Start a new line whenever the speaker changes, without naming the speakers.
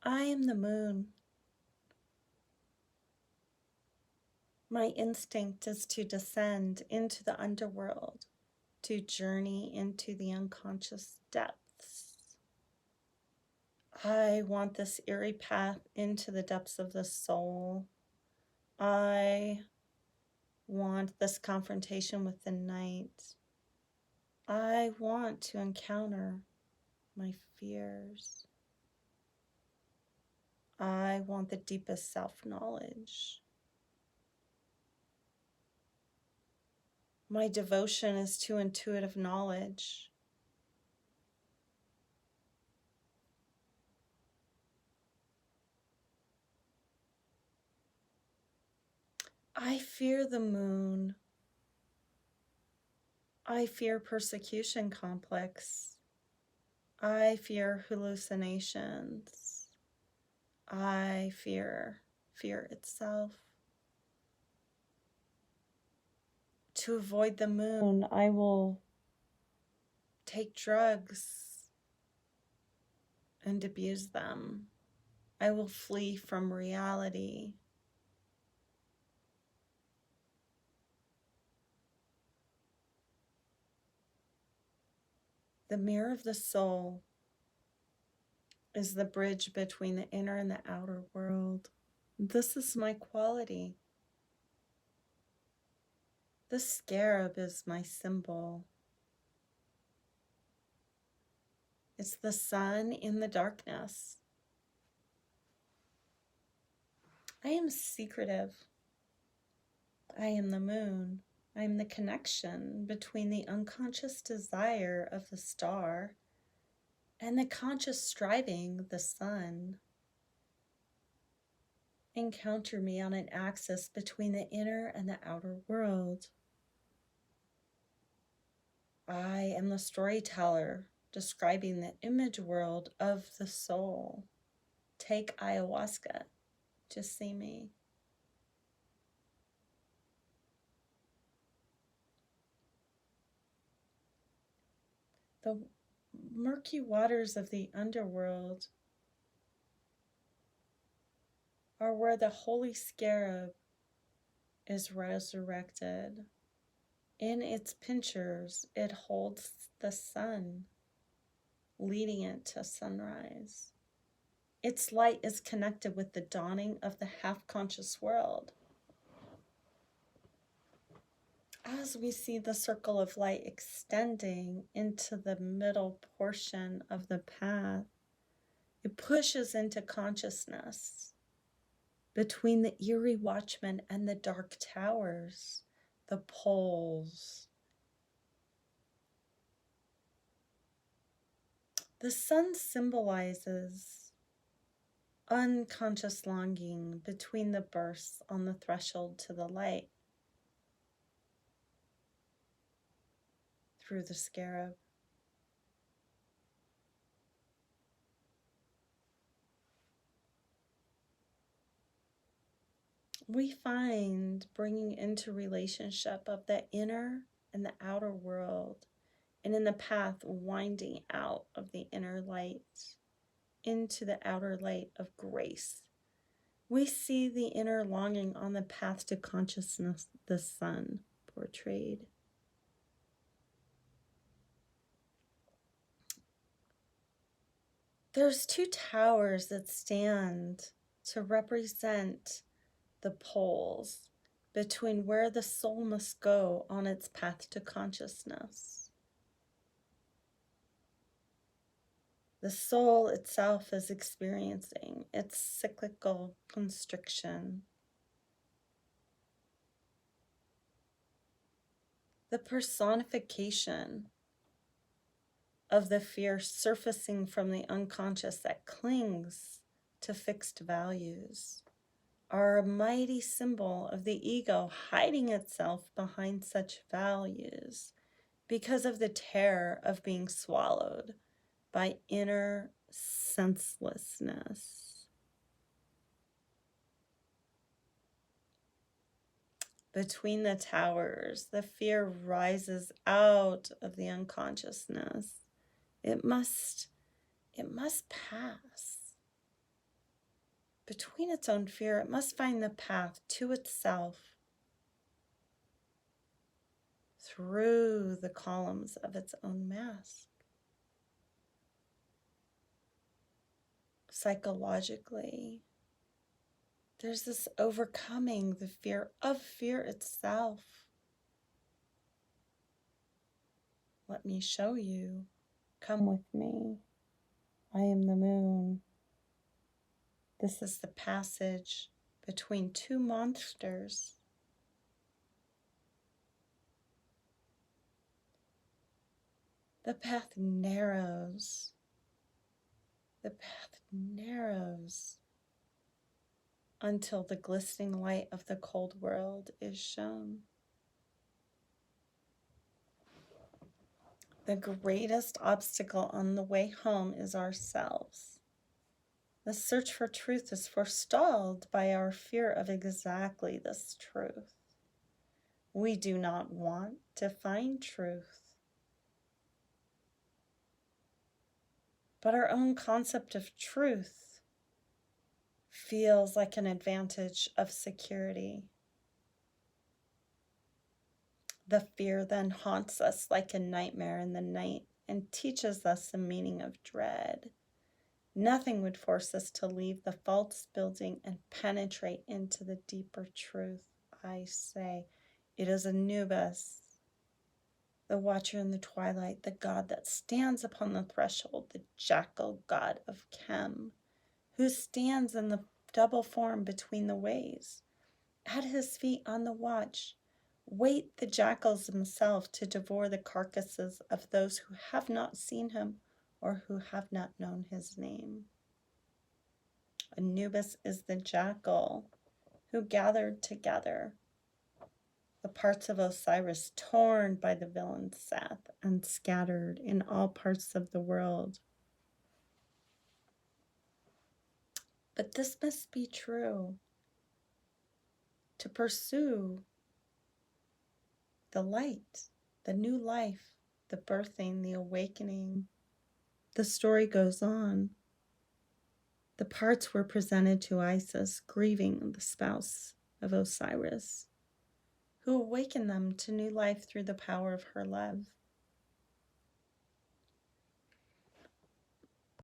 I am the moon. My instinct is to descend into the underworld, to journey into the unconscious depths. I want this eerie path into the depths of the soul. I want this confrontation with the night. I want to encounter my fears. I want the deepest self-knowledge. My devotion is to intuitive knowledge. I fear the moon. I fear persecution complex. I fear hallucinations. I fear fear itself. To avoid the moon, I will take drugs and abuse them. I will flee from reality. The mirror of the soul is the bridge between the inner and the outer world. This is my quality. The scarab is my symbol. It's the sun in the darkness. I am secretive. I am the moon. I am the connection between the unconscious desire of the star and the conscious striving of the sun. Encounter me on an axis between the inner and the outer world. I am the storyteller describing the image world of the soul. Take ayahuasca to see me. The murky waters of the underworld are where the holy scarab is resurrected. In its pincers, it holds the sun, leading it to sunrise. Its light is connected with the dawning of the half-conscious world. As we see the circle of light extending into the middle portion of the path, it pushes into consciousness between the eerie watchmen and the dark towers, the poles. The sun symbolizes unconscious longing between the bursts on the threshold to the light through the scarab. We find bringing into relationship of the inner and the outer world, and in the path winding out of the inner light into the outer light of grace. We see the inner longing on the path to consciousness, the sun portrayed. There's two towers that stand to represent the poles between where the soul must go on its path to consciousness. The soul itself is experiencing its cyclical constriction. The personification of the fear surfacing from the unconscious that clings to fixed values are a mighty symbol of the ego hiding itself behind such values because of the terror of being swallowed by inner senselessness. Between the towers, the fear rises out of the unconsciousness. It must pass. between its own fear, it must find the path to itself through the columns of its own mask. Psychologically, there's this overcoming the fear of fear itself. Let me show you. Come with me. I am the moon. This is the passage between two monsters. The path narrows. The path narrows until the glistening light of the cold world is shown. The greatest obstacle on the way home is ourselves. The search for truth is forestalled by our fear of exactly this truth. We do not want to find truth. But our own concept of truth feels like an advantage of security. The fear then haunts us like a nightmare in the night and teaches us the meaning of dread. Nothing would force us to leave the false building and penetrate into the deeper truth. I say, it is Anubis, the watcher in the twilight, the god that stands upon the threshold, the jackal god of Chem, who stands in the double form between the ways. At his feet on the watch, wait the jackals themselves to devour the carcasses of those who have not seen him or who have not known his name. Anubis is the jackal who gathered together the parts of Osiris torn by the villain Seth and scattered in all parts of the world. But this must be true. To pursue the light, the new life, the birthing, the awakening. The story goes on. The parts were presented to Isis, grieving the spouse of Osiris, who awakened them to new life through the power of her love.